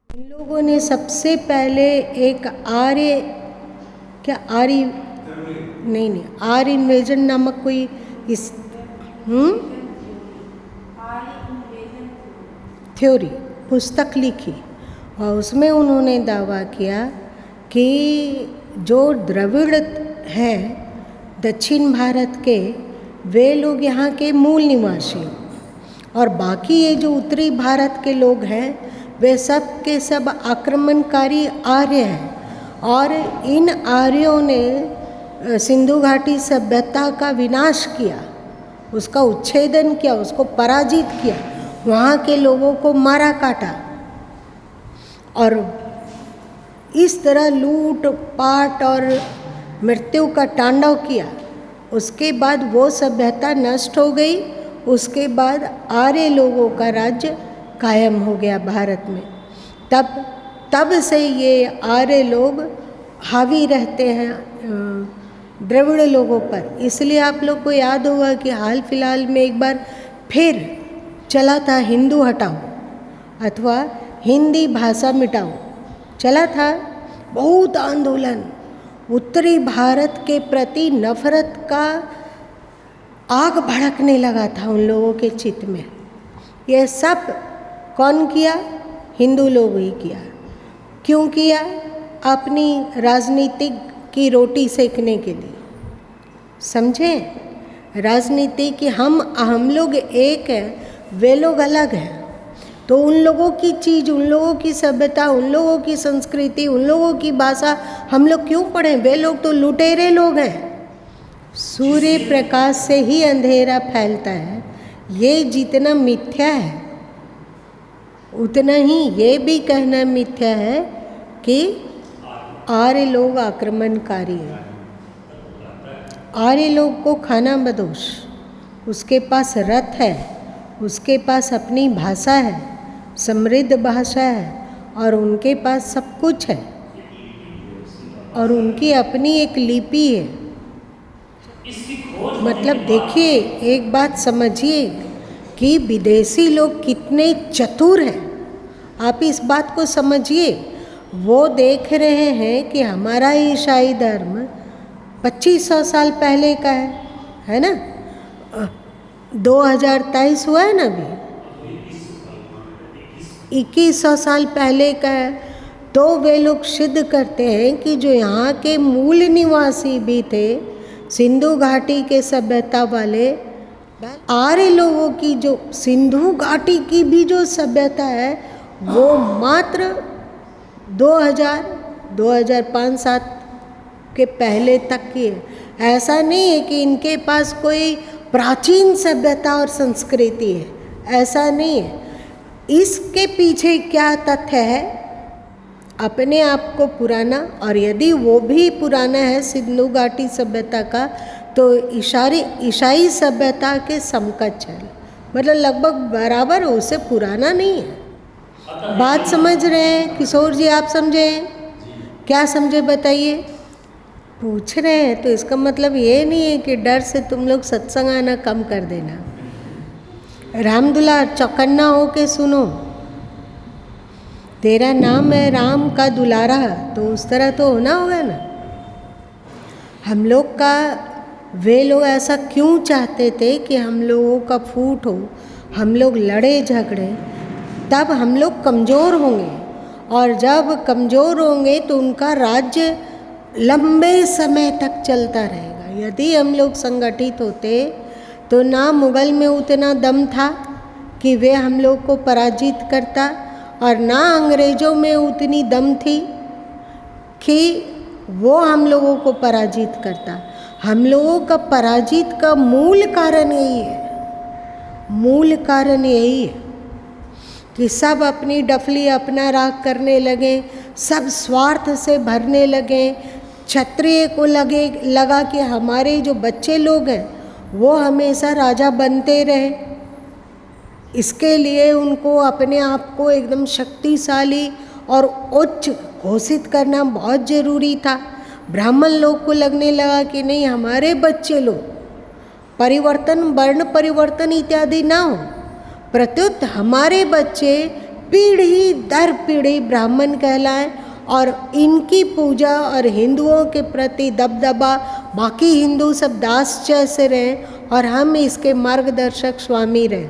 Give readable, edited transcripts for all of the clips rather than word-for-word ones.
इन लोगों ने सबसे पहले एक आर्य, क्या आर्य, नहीं, आर्य इन्वेजन नामक कोई इस थ्योरी पुस्तक लिखी और उसमें उन्होंने दावा किया कि जो द्रविड़ है दक्षिण भारत के, वे लोग यहाँ के मूल निवासी, और बाकी ये जो उत्तरी भारत के लोग हैं वे सब के सब आक्रमणकारी आर्य हैं। और इन आर्यों ने सिंधु घाटी सभ्यता का विनाश किया, उसका उच्छेदन किया, उसको पराजित किया, वहाँ के लोगों को मारा काटा और इस तरह लूट पाट और मृत्यु का तांडव किया। उसके बाद वो सभ्यता नष्ट हो गई। उसके बाद आर्य लोगों का राज्य कायम हो गया भारत में। तब से ये आर्य लोग हावी रहते हैं द्रविड़ लोगों पर। इसलिए आप लोग को याद होगा कि हाल फिलहाल में एक बार फिर चला था हिंदू हटाओ अथवा हिंदी भाषा मिटाओ, चला था। बहुत आंदोलन, उत्तरी भारत के प्रति नफरत का आग भड़कने लगा था उन लोगों के चित्त में। यह सब कौन किया? हिंदू लोग ही किया। क्यों किया? अपनी राजनीतिक की रोटी सेकने के लिए। समझें? राजनीति की हम लोग एक हैं, वे लोग अलग हैं। तो उन लोगों की चीज़, उन लोगों की सभ्यता, उन लोगों की संस्कृति, उन लोगों की भाषा हम लोग क्यों पढ़ें? वे लोग तो लुटेरे लोग हैं। सूर्य प्रकाश से ही अंधेरा फैलता है। ये जितना मिथ्या है उतना ही ये भी कहना मिथ्या है कि आर्य लोग आक्रमणकारी हैं। आर्य लोग को खाना बदोश, उसके पास रथ है, उसके पास अपनी भाषा है, समृद्ध भाषा है, और उनके पास सब कुछ है, और उनकी अपनी एक लिपि है। मतलब देखिए, एक बात समझिए कि विदेशी लोग कितने चतुर हैं। आप इस बात को समझिए। वो देख रहे हैं कि हमारा ईसाई धर्म 2500 साल पहले का है ना? 2023 हुआ है ना, अभी 2100 साल पहले का है। तो वे लोग सिद्ध करते हैं कि जो यहाँ के मूल निवासी भी थे, सिंधु घाटी के सभ्यता वाले आर्य लोगों की, जो सिंधु घाटी की भी जो सभ्यता है वो मात्र 2005-7 के पहले तक की है। ऐसा नहीं है कि इनके पास कोई प्राचीन सभ्यता और संस्कृति है, ऐसा नहीं है। इसके पीछे क्या तथ्य है? अपने आप को पुराना, और यदि वो भी पुराना है सिंधु घाटी सभ्यता का, तो ईसाई सभ्यता के समकक्ष है, मतलब लगभग बराबर, उससे पुराना नहीं है। बात समझ रहे हैं किशोर जी? आप समझे? क्या समझे बताइए? पूछ रहे हैं तो इसका मतलब ये नहीं है कि डर से तुम लोग सत्संग आना कम कर देना। राम दुलार, चौकन्ना हो के सुनो। तेरा नाम है राम का दुलारा, तो उस तरह तो होना होगा ना। हम लोग का, वे लोग ऐसा क्यों चाहते थे कि हम लोगों का फूट हो, हम लोग लड़े झगड़े, तब हम लोग कमज़ोर होंगे, और जब कमज़ोर होंगे तो उनका राज्य लंबे समय तक चलता रहेगा। यदि हम लोग संगठित होते तो ना मुग़ल में उतना दम था कि वे हम लोग को पराजित करता, और ना अंग्रेज़ों में उतनी दम थी कि वो हम लोगों को पराजित करता। हम लोगों का पराजित का मूल कारण यही है, मूल कारण यही है कि सब अपनी डफली अपना राग करने लगे, सब स्वार्थ से भरने लगे। क्षत्रिय को लगा कि हमारे जो बच्चे लोग हैं वो हमेशा राजा बनते रहे। इसके लिए उनको अपने आप को एकदम शक्तिशाली और उच्च घोषित करना बहुत ज़रूरी था। ब्राह्मण लोग को लगने लगा कि नहीं, हमारे बच्चे लोग परिवर्तन, वर्ण परिवर्तन इत्यादि ना हो, प्रत्युत हमारे बच्चे पीढ़ी दर पीढ़ी ब्राह्मण कहलाएं और इनकी पूजा और हिंदुओं के प्रति दबदबा, बाकी हिंदू सब दास जैसे रहें और हम इसके मार्गदर्शक स्वामी रहें।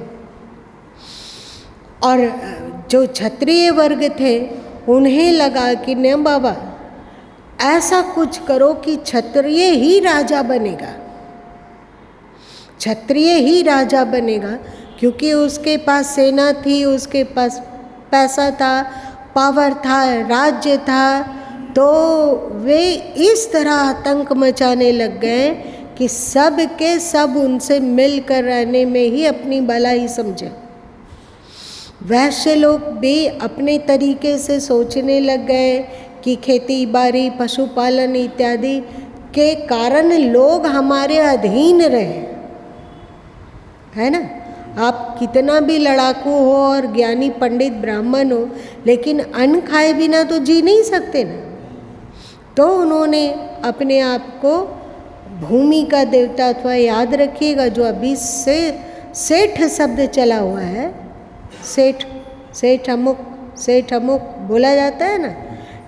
और जो क्षत्रिय वर्ग थे उन्हें लगा कि न बाबा ऐसा कुछ करो कि क्षत्रिय ही राजा बनेगा, क्षत्रिय ही राजा बनेगा, क्योंकि उसके पास सेना थी, उसके पास पैसा था, पावर था, राज्य था। तो वे इस तरह आतंक मचाने लग गए कि सब के सब उनसे मिलकर रहने में ही अपनी भलाई समझे। वैश्य लोग भी अपने तरीके से सोचने लग गए कि खेती बाड़ी, पशुपालन इत्यादि के कारण लोग हमारे अधीन रहे, है ना। आप कितना भी लड़ाकू हो और ज्ञानी पंडित ब्राह्मण हो, लेकिन अन्न खाए बिना तो जी नहीं सकते ना। तो उन्होंने अपने आप को भूमि का देवता, अथवा याद रखिएगा जो अभी से सेठ शब्द चला हुआ है, सेठ अमुक बोला जाता है ना,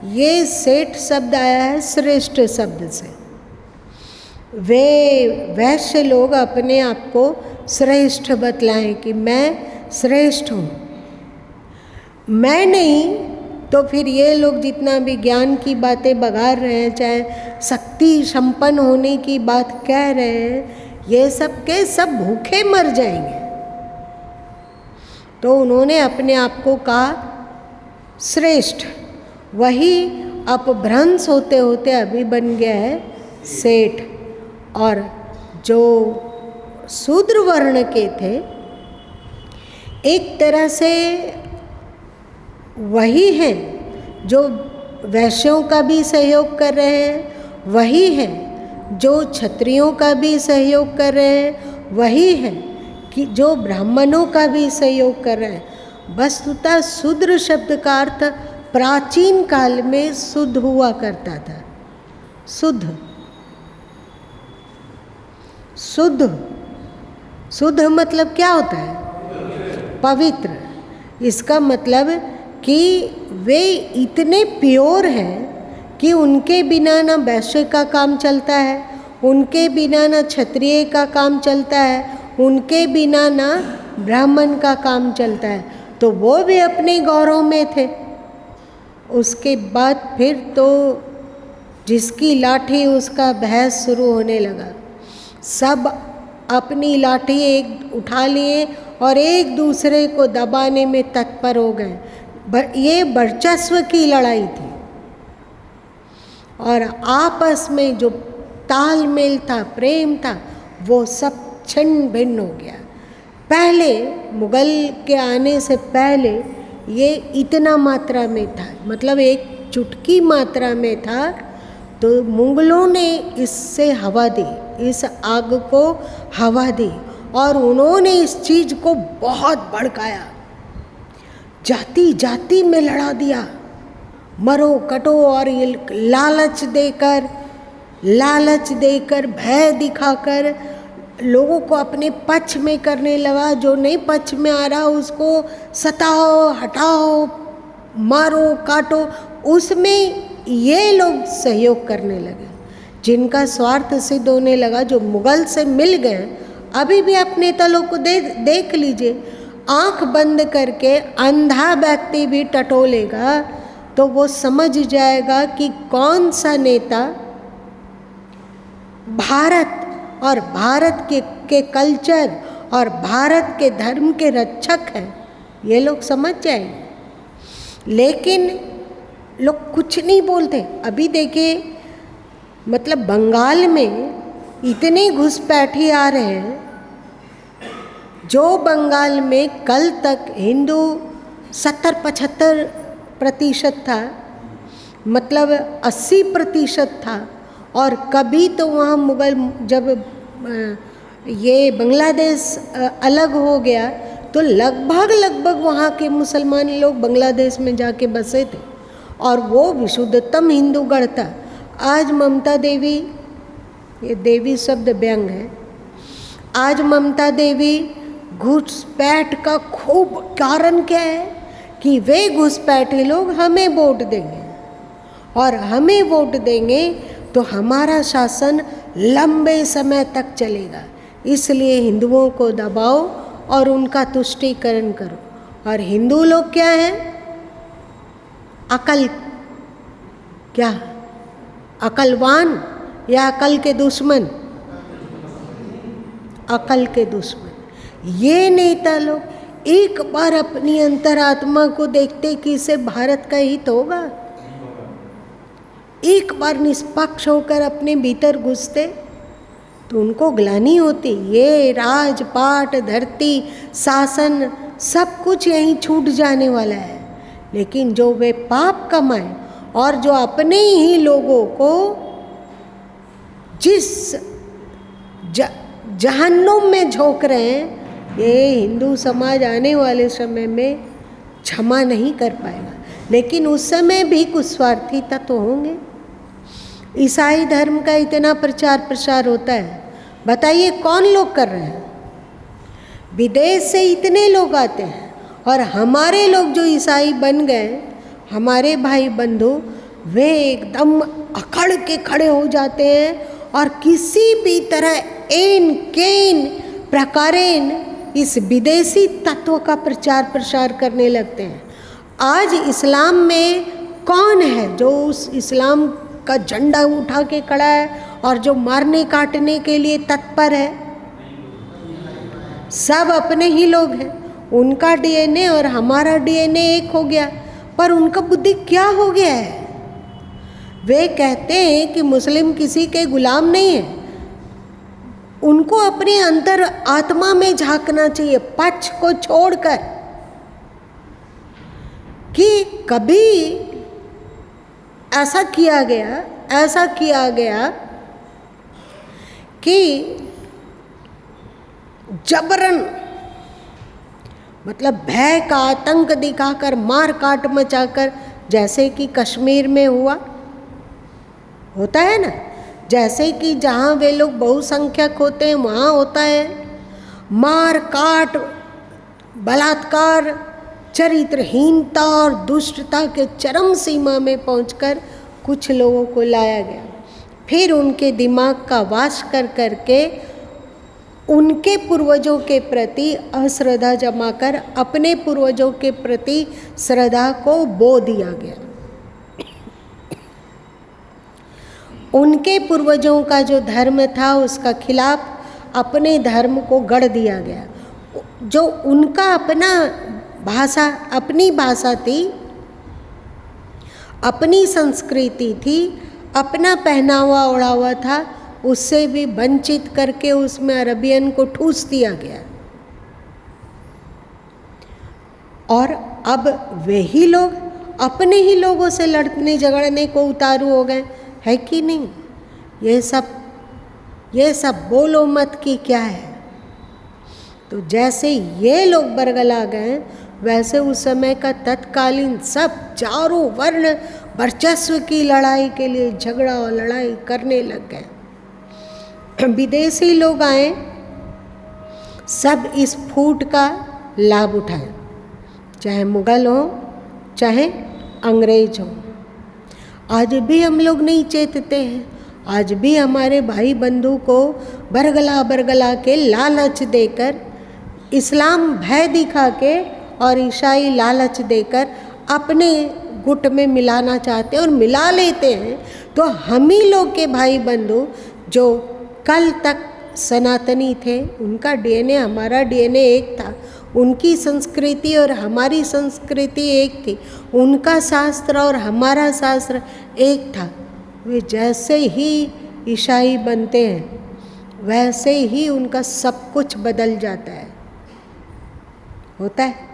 ये सेठ शब्द आया है श्रेष्ठ शब्द से। वे वैश्य लोग अपने आप को श्रेष्ठ बतलाएं कि मैं श्रेष्ठ हूँ। मैं नहीं तो फिर ये लोग जितना भी ज्ञान की बातें बघार रहे हैं, चाहे शक्ति संपन्न होने की बात कह रहे हैं, ये सब के सब भूखे मर जाएंगे। तो उन्होंने अपने आप को कहा श्रेष्ठ, वही अपभ्रंश होते होते अभी बन गया है सेठ। और जो शूद्र वर्ण के थे एक तरह से वही हैं जो वैश्यों का भी सहयोग कर रहे हैं, वही हैं जो क्षत्रियों का भी सहयोग कर रहे हैं, वही हैं कि जो ब्राह्मणों का भी सहयोग कर रहे हैं। वस्तुतः शूद्र शब्द का अर्थ प्राचीन काल में शुद्ध हुआ करता था। शुद्ध मतलब क्या होता है? पवित्र। इसका मतलब कि वे इतने प्योर हैं कि उनके बिना ना वैश्य का काम चलता है, उनके बिना ना क्षत्रिय का काम चलता है, उनके बिना ना ब्राह्मण का काम चलता है। तो वो भी अपने गौरव में थे। उसके बाद फिर तो जिसकी लाठी उसका बहस शुरू होने लगा। सब अपनी लाठी एक उठा लिए और एक दूसरे को दबाने में तत्पर हो गए। ये वर्चस्व की लड़ाई थी और आपस में जो तालमेल था, प्रेम था, वो सब छिन्न भिन्न हो गया। पहले मुगल के आने से पहले ये इतना मात्रा में था, मतलब एक चुटकी मात्रा में था। तो मुगलों ने इससे हवा दी, इस आग को हवा दी और उन्होंने इस चीज़ को बहुत भड़काया, जाति जाति में लड़ा दिया, मरो कटो। और ये लालच देकर भय दिखाकर लोगों को अपने पक्ष में करने लगा। जो नहीं पक्ष में आ रहा उसको सताओ, हटाओ, मारो, काटो। उसमें ये लोग सहयोग करने लगे, जिनका स्वार्थ सिद्ध होने लगा। जो मुगल से मिल गए, अभी भी अपने नेता को देख लीजिए, आंख बंद करके अंधा व्यक्ति भी टटोलेगा तो वो समझ जाएगा कि कौन सा नेता भारत और भारत के कल्चर और भारत के धर्म के रक्षक हैं। ये लोग समझ जाएंगे, लेकिन लोग कुछ नहीं बोलते। अभी देखिए, मतलब बंगाल में इतने घुसपैठी आ रहे हैं, जो बंगाल में कल तक हिंदू 70-75% था, मतलब 80% था। और कभी तो वहाँ मुगल, जब ये बांग्लादेश अलग हो गया तो लगभग वहाँ के मुसलमान लोग बांग्लादेश में जाके बसे थे और वो विशुद्धतम हिंदूगढ़ था। आज ममता देवी, ये देवी शब्द व्यंग है, आज ममता देवी घुसपैठ का खूब कारण क्या है कि वे घुसपैठे लोग हमें वोट देंगे, और हमें वोट देंगे तो हमारा शासन लंबे समय तक चलेगा, इसलिए हिंदुओं को दबाओ और उनका तुष्टीकरण करो। और हिंदू लोग क्या हैं? अकल, क्या अकलवान या अकल के दुश्मन? अकल के दुश्मन। ये नेता लोग एक बार अपनी अंतरात्मा को देखते कि इससे भारत का हित होगा, एक बार निष्पक्ष होकर अपने भीतर घुसते तो उनको ग्लानि होती, ये राजपाट, धरती, शासन सब कुछ यहीं छूट जाने वाला है। लेकिन जो वे पाप कमाए और जो अपने ही लोगों को जिस जहन्नुम में झोंक रहे हैं, ये हिंदू समाज आने वाले समय में क्षमा नहीं कर पाएगा। लेकिन उस समय भी कुछ स्वार्थी तत्व होंगे। ईसाई धर्म का इतना प्रचार प्रसार होता है, बताइए कौन लोग कर रहे हैं? विदेश से इतने लोग आते हैं, और हमारे लोग जो ईसाई बन गए, हमारे भाई बंधु, वे एकदम अकड़ के खड़े हो जाते हैं और किसी भी तरह एन केन प्रकारेण इस विदेशी तत्व का प्रचार प्रसार करने लगते हैं। आज इस्लाम में कौन है जो उस इस्लाम का झंडा उठा के खड़ा है और जो मारने काटने के लिए तत्पर है? सब अपने ही लोग हैं। उनका डीएनए और हमारा डीएनए एक हो गया, पर उनका बुद्धि क्या हो गया है? वे कहते हैं कि मुस्लिम किसी के गुलाम नहीं है। उनको अपने अंतर आत्मा में झांकना चाहिए, पक्ष को छोड़कर, कि कभी ऐसा किया गया कि जबरन, मतलब भय का आतंक दिखाकर, मार काट मचाकर, जैसे कि कश्मीर में होता है ना, जैसे कि जहाँ वे लोग बहुसंख्यक होते हैं वहाँ होता है, मार काट, बलात्कार, चरित्रहीनता और दुष्टता के चरम सीमा में पहुंचकर कुछ लोगों को लाया गया। फिर उनके दिमाग का वाश कर करके उनके पूर्वजों के प्रति अश्रद्धा जमाकर अपने पूर्वजों के प्रति श्रद्धा को बो दिया गया। उनके पूर्वजों का जो धर्म था उसका खिलाफ अपने धर्म को गढ़ दिया गया। जो उनका अपनी भाषा थी, अपनी संस्कृति थी, अपना पहनावा ओढ़ावा था, उससे भी वंचित करके उसमें अरबियन को ठूस दिया गया। और अब वही लोग अपने ही लोगों से लड़ने झगड़ने को उतारू हो गए, है कि नहीं? ये सब बोलो मत कि क्या है। तो जैसे ये लोग बरगला गए, वैसे उस समय का तत्कालीन सब चारों वर्ण वर्चस्व की लड़ाई के लिए झगड़ा और लड़ाई करने लग गए। विदेशी लोग आए, सब इस फूट का लाभ उठाए, चाहे मुगल हो चाहे अंग्रेज हो। आज भी हम लोग नहीं चेतते हैं। आज भी हमारे भाई बंधु को बरगला के लालच देकर, इस्लाम भय दिखा के और ईसाई लालच देकर अपने गुट में मिलाना चाहते हैं और मिला लेते हैं। तो हम ही लोग के भाई बंधु जो कल तक सनातनी थे, उनका डीएनए हमारा डीएनए एक था, उनकी संस्कृति और हमारी संस्कृति एक थी, उनका शास्त्र और हमारा शास्त्र एक था। वे जैसे ही ईसाई बनते हैं वैसे ही उनका सब कुछ बदल जाता है, होता है।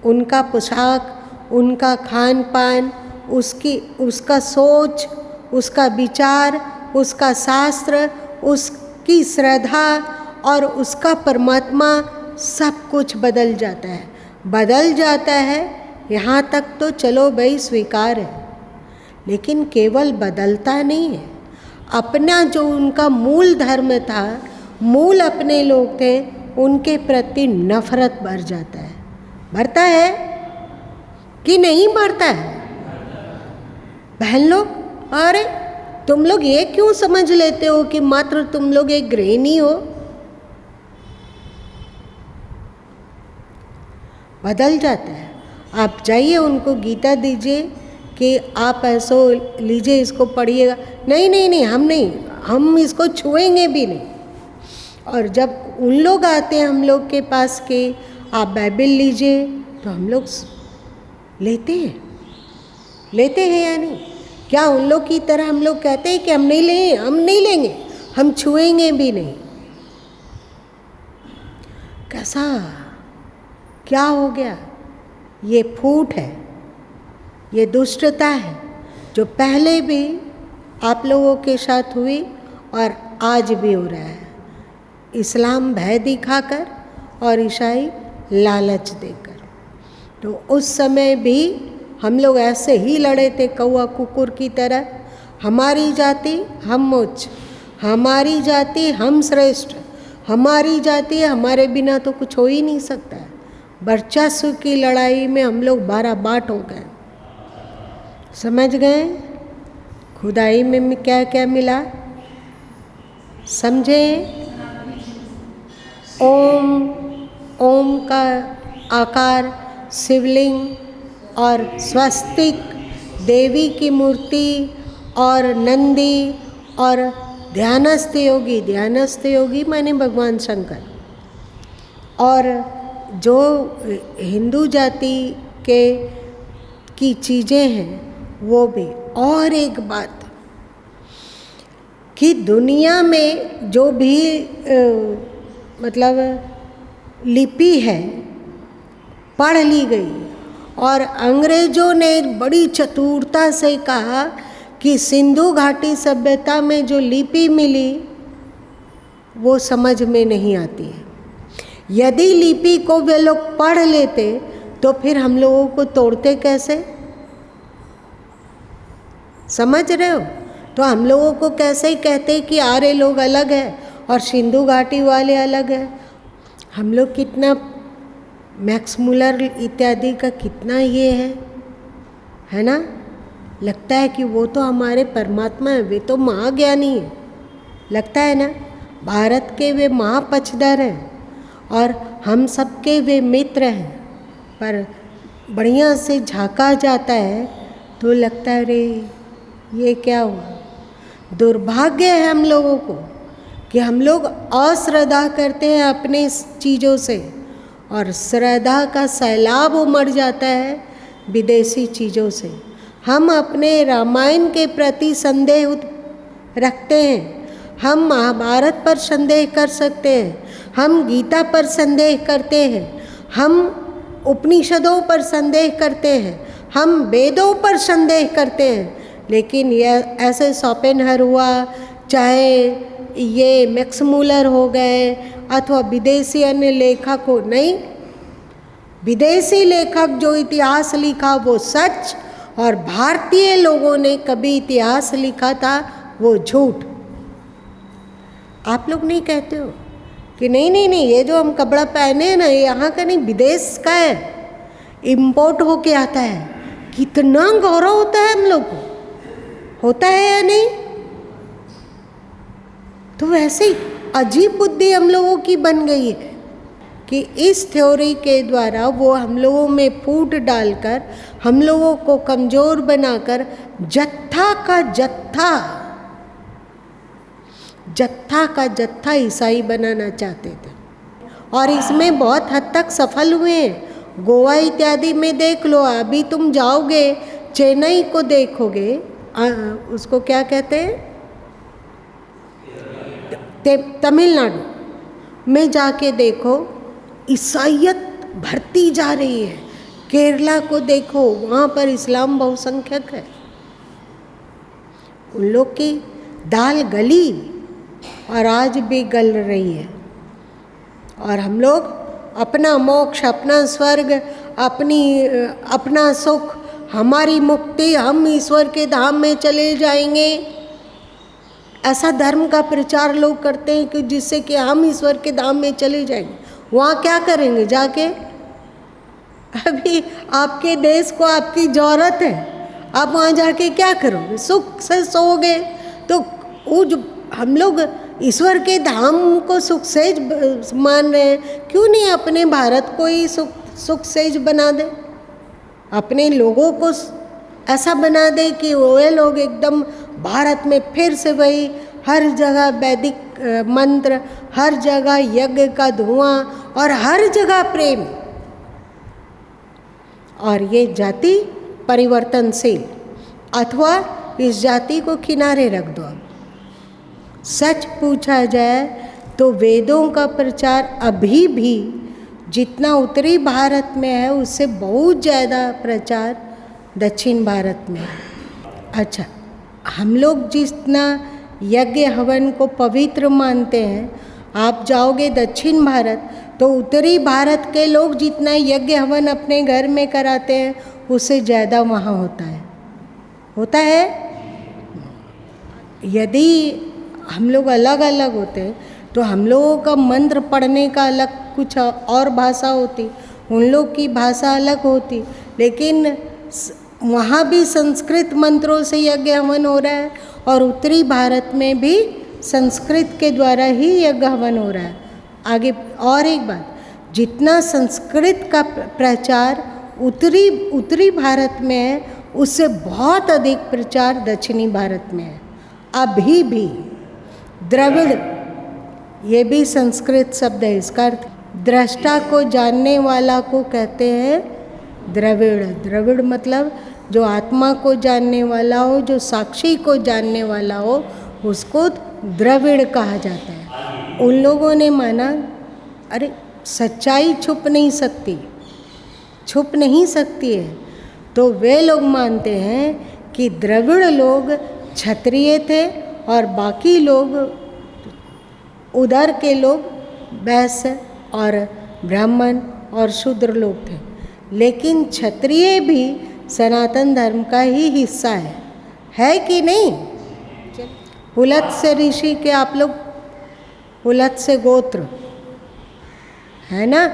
उनका पोशाक, उनका खान पान, उसका सोच, उसका विचार, उसका शास्त्र, उसकी श्रद्धा और उसका परमात्मा, सब कुछ बदल जाता है। यहाँ तक तो चलो भाई स्वीकार है, लेकिन केवल बदलता नहीं है, अपना जो उनका मूल धर्म था, मूल अपने लोग थे, उनके प्रति नफरत भरता है। कि नहीं भरता है? बहन लोग, अरे तुम लोग ये क्यों समझ लेते हो कि मात्र तुम लोग एक गृहिणी हो? बदल जाता है। आप जाइए, उनको गीता दीजिए कि आप ऐसो लीजिए, इसको पढ़िएगा। नहीं नहीं नहीं, हम इसको छुएंगे भी नहीं। और जब उन लोग आते हैं हम लोग के पास कि आप बाइबल लीजिए, तो हम लोग लेते हैं या नहीं? क्या उन लोग की तरह हम लोग कहते हैं कि हम नहीं लेंगे, हम छुएंगे भी नहीं? कैसा, क्या हो गया? ये फूट है, ये दुष्टता है, जो पहले भी आप लोगों के साथ हुई और आज भी हो रहा है। इस्लाम भय दिखाकर और ईसाई लालच देकर। तो उस समय भी हम लोग ऐसे ही लड़े थे कौआ कुकुर की तरह। हमारी जाति हम उच्च, हमारी जाति हम श्रेष्ठ, हमारी जाति हमारे बिना तो कुछ हो ही नहीं सकता है। वर्चस्व की लड़ाई में हम लोग 12 बाट हो गए। समझ गए खुदाई में क्या क्या मिला? समझे? ओम का आकार, शिवलिंग और स्वस्तिक, देवी की मूर्ति और नंदी और ध्यानस्थ योगी माने भगवान शंकर। और जो हिंदू जाति की चीज़ें हैं वो भी। और एक बात कि दुनिया में जो भी मतलब लिपि है पढ़ ली गई, और अंग्रेज़ों ने बड़ी चतुरता से कहा कि सिंधु घाटी सभ्यता में जो लिपि मिली वो समझ में नहीं आती है। यदि लिपि को वे लोग पढ़ लेते तो फिर हम लोगों को तोड़ते कैसे? समझ रहे हो? तो हम लोगों को कैसे ही कहते कि आर्य लोग अलग है और सिंधु घाटी वाले अलग है। हम लोग कितना मैक्स मुलर इत्यादि का कितना ये है ना? लगता है कि वो तो हमारे परमात्मा है, वे तो महाज्ञानी है, लगता है ना? भारत के वे महापचधर हैं और हम सबके वे मित्र हैं। पर बढ़िया से झांका जाता है तो लगता है रे ये क्या हुआ? दुर्भाग्य है हम लोगों को कि हम लोग अश्रद्धा करते हैं अपने चीज़ों से, और श्रद्धा का सैलाब उमड़ जाता है विदेशी चीज़ों से। हम अपने रामायण के प्रति संदेह रखते हैं, हम महाभारत पर संदेह कर सकते हैं, हम गीता पर संदेह करते हैं, हम उपनिषदों पर संदेह करते हैं, हम वेदों पर संदेह करते हैं। लेकिन यह ऐसे शोपेनहर हुआ, चाहे ये मैक्स मुलर हो गए अथवा विदेशी अन्य लेखक हो, नहीं, विदेशी लेखक जो इतिहास लिखा वो सच, और भारतीय लोगों ने कभी इतिहास लिखा था वो झूठ। आप लोग नहीं कहते हो कि नहीं ये जो हम कपड़ा पहने हैं ना ये यहाँ का नहीं, विदेश का है, इम्पोर्ट होके आता है। कितना गौरव होता है हम लोग को, होता है या नहीं? तो वैसे ही अजीब बुद्धि हम लोगों की बन गई है कि इस थ्योरी के द्वारा वो हम लोगों में फूट डालकर हम लोगों को कमज़ोर बनाकर जत्था का जत्था ईसाई बनाना चाहते थे, और इसमें बहुत हद तक सफल हुए हैं। गोवा इत्यादि में देख लो, अभी तुम जाओगे चेन्नई को देखोगे, उसको क्या कहते हैं, तमिलनाडु में जाके देखो ईसाइयत बढ़ती जा रही है। केरला को देखो, वहाँ पर इस्लाम बहुसंख्यक है। उन लोग की दाल गली और आज भी गल रही है, और हम लोग अपना मोक्ष, अपना स्वर्ग, अपना सुख, हमारी मुक्ति, हम ईश्वर के धाम में चले जाएंगे, ऐसा धर्म का प्रचार लोग करते हैं कि जिससे कि हम ईश्वर के धाम में चले जाएंगे। वहाँ क्या करेंगे जाके? अभी आपके देश को आपकी ज़रूरत है, आप वहाँ जाके क्या करोगे? सुख से सोओगे। तो वो जो हम लोग ईश्वर के धाम को सुख सहज मान रहे हैं, क्यों नहीं अपने भारत को ही सुख सहज बना दे? अपने लोगों को ऐसा बना दे कि वो लोग एकदम भारत में फिर से वही हर जगह वैदिक मंत्र, हर जगह यज्ञ का धुआं और हर जगह प्रेम। और ये जाति परिवर्तनशील, अथवा इस जाति को किनारे रख दो। सच पूछा जाए तो वेदों का प्रचार अभी भी जितना उत्तरी भारत में है उससे बहुत ज़्यादा प्रचार दक्षिण भारत में है। अच्छा, हम लोग जितना यज्ञ हवन को पवित्र मानते हैं, आप जाओगे दक्षिण भारत तो उत्तरी भारत के लोग जितना यज्ञ हवन अपने घर में कराते हैं उससे ज़्यादा वहाँ होता है। यदि हम लोग अलग अलग होते तो हम लोगों का मंत्र पढ़ने का अलग कुछ और भाषा होती, उन लोग की भाषा अलग होती, लेकिन वहाँ भी संस्कृत मंत्रों से यज्ञ हवन हो रहा है और उत्तरी भारत में भी संस्कृत के द्वारा ही यज्ञ हवन हो रहा है। आगे और एक बात, जितना संस्कृत का प्रचार उत्तरी भारत में है उससे बहुत अधिक प्रचार दक्षिणी भारत में है। अभी भी द्रविड़, ये भी संस्कृत शब्द है, इसका अर्थ दृष्टा को जानने वाला को कहते हैं द्रविड़। द्रविड़ मतलब जो आत्मा को जानने वाला हो, जो साक्षी को जानने वाला हो, उसको द्रविड़ कहा जाता है। उन लोगों ने माना अरे सच्चाई छुप नहीं सकती है, तो वे लोग मानते हैं कि द्रविड़ लोग क्षत्रिय थे और बाकी लोग उधर के लोग वैश्य और ब्राह्मण और शूद्र लोग थे। लेकिन क्षत्रिय भी सनातन धर्म का ही हिस्सा है कि नहीं? पुलत्स्य ऋषि के आप लोग पुलत्स्य गोत्र है ना,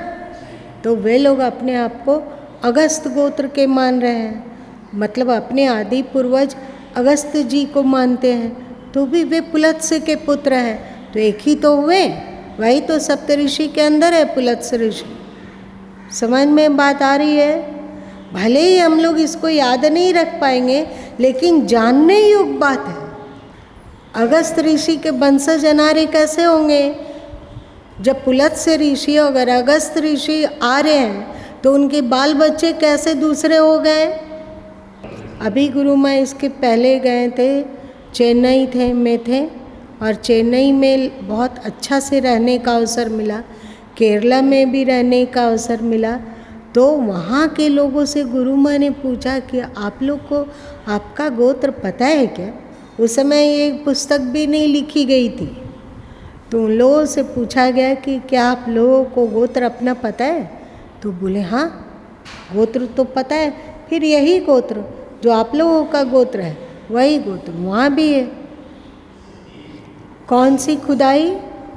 तो वे लोग अपने आप को अगस्त गोत्र के मान रहे हैं, मतलब अपने आदि पूर्वज अगस्त जी को मानते हैं, तो भी वे पुलत्स्य के पुत्र हैं। तो एक ही तो हुए, वही तो सप्तऋषि के अंदर है पुलत्स्य ऋषि। समझ में बात आ रही है? भले ही हम लोग इसको याद नहीं रख पाएंगे, लेकिन जानने योग्य बात है। अगस्त ऋषि के वंशज अनार्य कैसे होंगे? जब पुलत्स्य ऋषि अगर अगस्त ऋषि आ रहे हैं तो उनके बाल बच्चे कैसे दूसरे हो गए? अभी गुरु माँ इसके पहले गए थे, चेन्नई में थे और चेन्नई में बहुत अच्छा से रहने का अवसर मिला, केरला में भी रहने का अवसर मिला। तो वहाँ के लोगों से गुरु माँ ने पूछा कि आप लोग को आपका गोत्र पता है क्या? उस समय ये पुस्तक भी नहीं लिखी गई थी। तो उन लोगों से पूछा गया कि क्या आप लोगों को गोत्र अपना पता है? तो बोले हाँ, गोत्र तो पता है। फिर यही गोत्र जो आप लोगों का गोत्र है वही गोत्र वहाँ भी है। कौन सी खुदाई?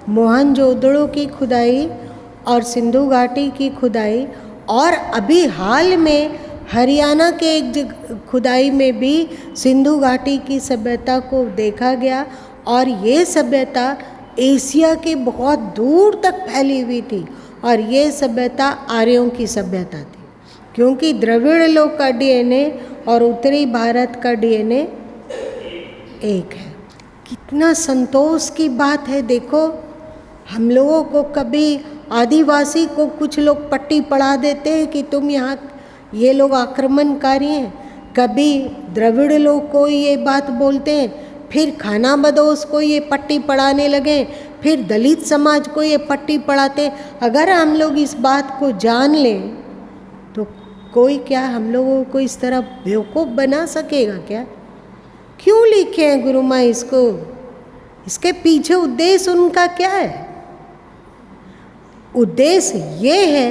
मोहनजोदड़ो की खुदाई और सिंधु घाटी की खुदाई, और अभी हाल में हरियाणा के एक खुदाई में भी सिंधु घाटी की सभ्यता को देखा गया। और ये सभ्यता एशिया के बहुत दूर तक फैली हुई थी और ये सभ्यता आर्यों की सभ्यता थी, क्योंकि द्रविड़ लोग का डीएनए और उत्तरी भारत का डीएनए एक है। कितना संतोष की बात है। देखो, हम लोगों को कभी आदिवासी को कुछ लोग पट्टी पढ़ा देते हैं कि तुम यहाँ ये लोग आक्रमणकारी हैं, कभी द्रविड़ लोग को ये बात बोलते हैं, फिर खाना बदोश को ये पट्टी पढ़ाने लगे, फिर दलित समाज को ये पट्टी पढ़ाते। अगर हम लोग इस बात को जान लें तो कोई क्या हम लोगों को इस तरह बेवकूफ़ बना सकेगा क्या? क्यों लिखे हैं गुरु माँ इसको? इसके पीछे उद्देश्य उनका क्या है? उद्देश्य ये है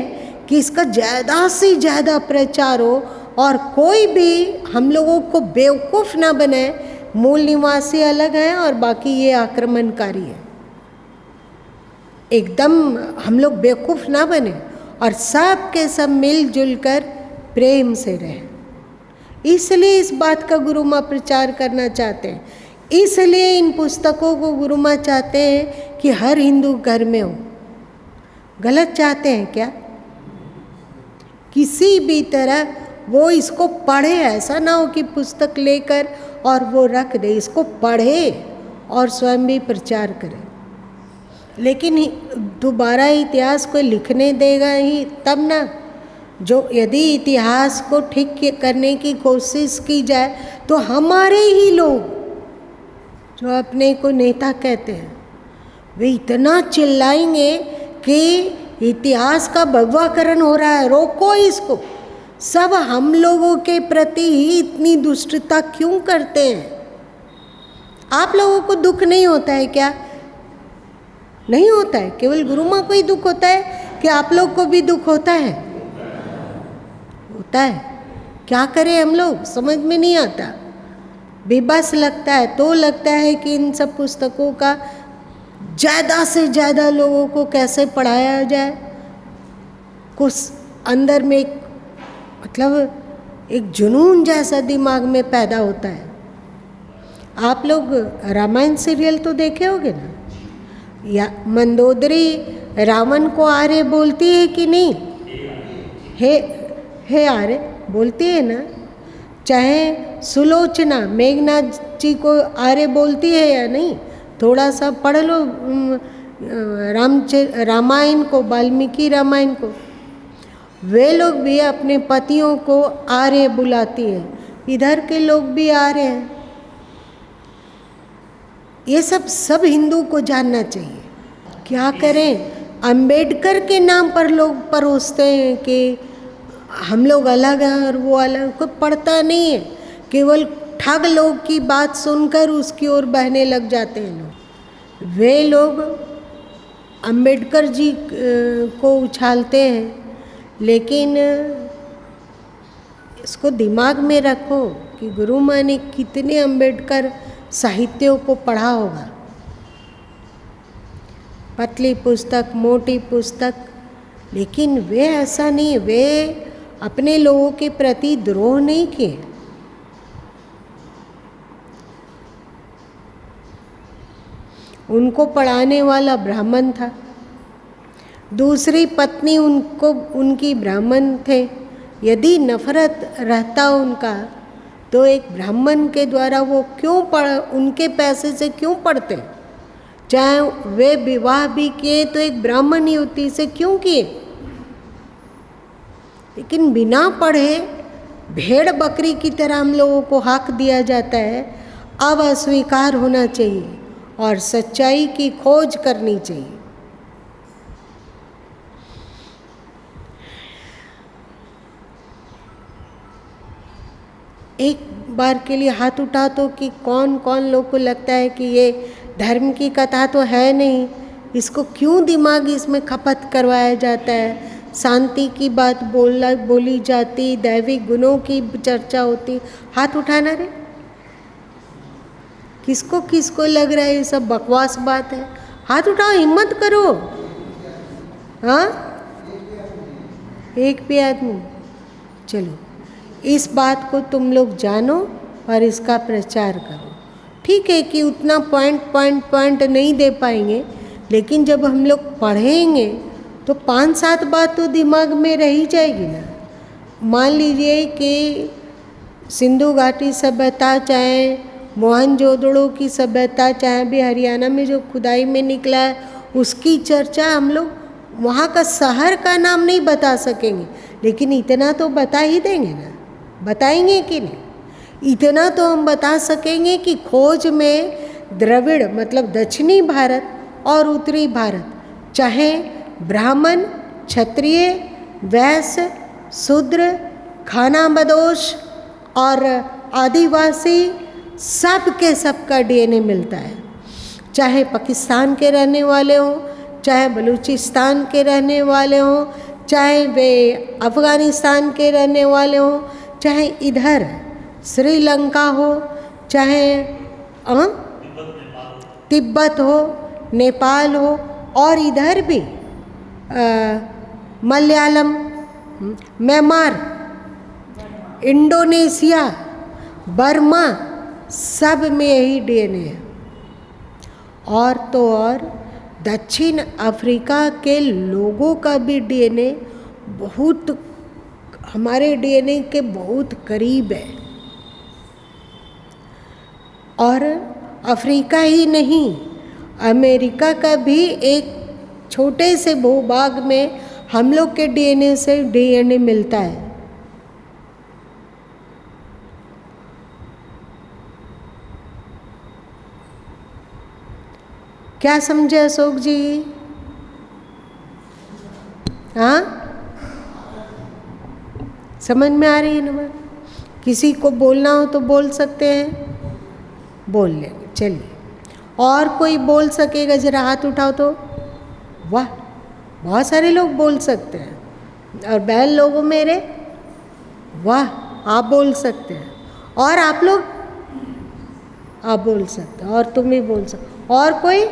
कि इसका ज़्यादा से ज़्यादा प्रचार हो और कोई भी हम लोगों को बेवकूफ़ ना बनाए। मूल निवासी अलग है और बाकी ये आक्रमणकारी है। एकदम हम लोग बेवकूफ़ ना बने और सब के सब मिलजुल कर प्रेम से रहें। इसलिए इस बात का गुरु माँ प्रचार करना चाहते हैं, इसलिए इन पुस्तकों को गुरु माँ चाहते हैं कि हर हिंदू घर में हो। गलत चाहते हैं क्या? किसी भी तरह वो इसको पढ़े, ऐसा ना हो कि पुस्तक लेकर और वो रख दे, इसको पढ़े और स्वयं भी प्रचार करे। लेकिन दोबारा इतिहास को लिखने देगा ही तब ना। जो यदि इतिहास को ठीक करने की कोशिश की जाए तो हमारे ही लोग जो अपने को नेता कहते हैं वे इतना चिल्लाएंगे कि इतिहास का भगवाकरण हो रहा है, रोको इसको। सब हम लोगों के प्रति ही इतनी दुष्टता क्यों करते हैं? आप लोगों को दुख नहीं होता है क्या? नहीं होता है, केवल गुरु माँ को ही दुख होता है कि आप लोग को भी दुख होता है? होता है। क्या करें हम लोग, समझ में नहीं आता। बेबस लगता है। तो लगता है कि इन सब पुस्तकों का ज़्यादा से ज़्यादा लोगों को कैसे पढ़ाया जाए। कुछ अंदर में एक जुनून जैसा दिमाग में पैदा होता है। आप लोग रामायण सीरियल तो देखे होंगे ना? या मंदोदरी रावण को आर्य बोलती है कि नहीं? हे आर्य बोलती है ना? चाहे सुलोचना मेघनाथ जी को आर्य बोलती है या नहीं? थोड़ा सा पढ़ लो रामायण को, वाल्मीकि रामायण को। वे लोग भी अपने पतियों को आर्य बुलाती है। इधर के लोग भी आर्य हैं। ये सब हिंदू को जानना चाहिए। क्या करें, अंबेडकर के नाम पर लोग परोसते हैं कि हम लोग अलग हैं और वो अलग। कोई पढ़ता नहीं है, केवल ठग लोग की बात सुनकर उसकी ओर बहने लग जाते हैं लोग। वे लोग अंबेडकर जी को उछालते हैं, लेकिन इसको दिमाग में रखो कि गुरु माँ ने कितने अंबेडकर साहित्यों को पढ़ा होगा। पतली पुस्तक, मोटी पुस्तक, लेकिन वे ऐसा नहीं, वे अपने लोगों के प्रति द्रोह नहीं किए। उनको पढ़ाने वाला ब्राह्मण था, दूसरी पत्नी उनकी ब्राह्मण थे। यदि नफरत रहता उनका तो एक ब्राह्मण के द्वारा वो क्यों उनके पैसे से क्यों पढ़ते? चाहे वे विवाह भी किए तो एक ब्राह्मण युवती से क्यों किए? लेकिन बिना पढ़े भेड़ बकरी की तरह हम लोगों को हक दिया जाता है। अब अस्वीकार होना चाहिए और सच्चाई की खोज करनी चाहिए। एक बार के लिए हाथ उठा तो कि कौन कौन लोग को लगता है कि ये धर्म की कथा तो है नहीं, इसको क्यों दिमाग इसमें खपत करवाया जाता है। शांति की बात बोली जाती, दैविक गुणों की चर्चा होती। हाथ उठाना रे, किसको किसको लग रहा है ये सब बकवास बात है? हाथ उठाओ, हिम्मत करो। हाँ, एक भी आदमी। चलो, इस बात को तुम लोग जानो और इसका प्रचार करो। ठीक है कि उतना पॉइंट नहीं दे पाएंगे, लेकिन जब हम लोग पढ़ेंगे तो 5-7 बात तो दिमाग में रह ही जाएगी ना। मान लीजिए कि सिंधु घाटी सभ्यता, चाहे मोहनजोदड़ो की सभ्यता, चाहे भी हरियाणा में जो खुदाई में निकला है उसकी चर्चा, हम लोग वहाँ का शहर का नाम नहीं बता सकेंगे, लेकिन इतना तो बता ही देंगे ना। बताएंगे कि नहीं? इतना तो हम बता सकेंगे कि खोज में द्रविड़ मतलब दक्षिणी भारत और उत्तरी भारत, चाहे ब्राह्मण, क्षत्रिय, वैश्य, शूद्र, खानाबदोश और आदिवासी, सब के सब का डीएनए मिलता है। चाहे पाकिस्तान के रहने वाले हों, चाहे बलूचिस्तान के रहने वाले हों, चाहे वे अफ़गानिस्तान के रहने वाले हों, चाहे इधर श्रीलंका हो, चाहे तिब्बत हो, नेपाल हो, और इधर भी मलयालम, म्यांमार, इंडोनेशिया, बर्मा, सब में यही डीएनए है। और तो और दक्षिण अफ्रीका के लोगों का भी डीएनए बहुत हमारे डीएनए के बहुत करीब है। और अफ्रीका ही नहीं, अमेरिका का भी एक छोटे से भूभाग में हम लोग के डीएनए से डीएनए मिलता है। क्या समझे अशोक जी? हाँ, समझ में आ रही है ना बात? किसी को बोलना हो तो बोल सकते हैं, बोल लेंगे। चलिए, और कोई बोल सकेगा? जरा हाथ उठाओ तो। वाह, बहुत सारे लोग बोल सकते हैं। और बहन लोगों मेरे, वाह, आप बोल सकते हैं। और आप लोग, आप बोल सकते हो। और तुम भी बोल सकते। और कोई?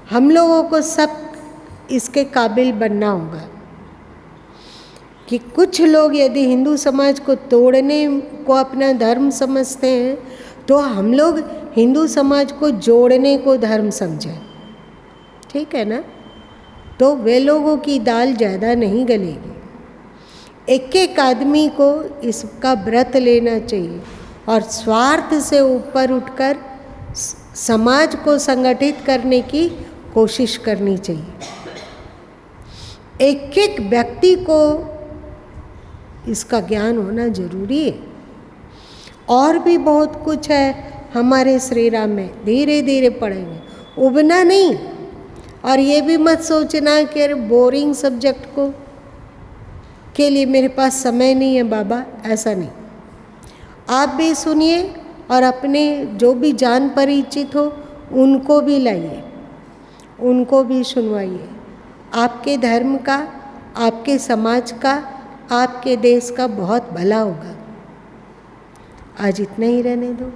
हम लोगों को सब इसके काबिल बनना होगा कि कुछ लोग यदि हिंदू समाज को तोड़ने को अपना धर्म समझते हैं, तो हम लोग हिंदू समाज को जोड़ने को धर्म समझें। ठीक है ना? तो वे लोगों की दाल ज़्यादा नहीं गलेगी। एक एक आदमी को इसका व्रत लेना चाहिए और स्वार्थ से ऊपर उठकर समाज को संगठित करने की कोशिश करनी चाहिए। एक एक व्यक्ति को इसका ज्ञान होना जरूरी है। और भी बहुत कुछ है हमारे श्री राम में, धीरे धीरे पढ़ेंगे, उबना नहीं। और ये भी मत सोचना कि अरे बोरिंग सब्जेक्ट को के लिए मेरे पास समय नहीं है बाबा, ऐसा नहीं। आप भी सुनिए और अपने जो भी जान परिचित हो उनको भी लाइए, उनको भी सुनवाइए। आपके धर्म का, आपके समाज का, आपके देश का बहुत भला होगा। आज इतना ही रहने दो।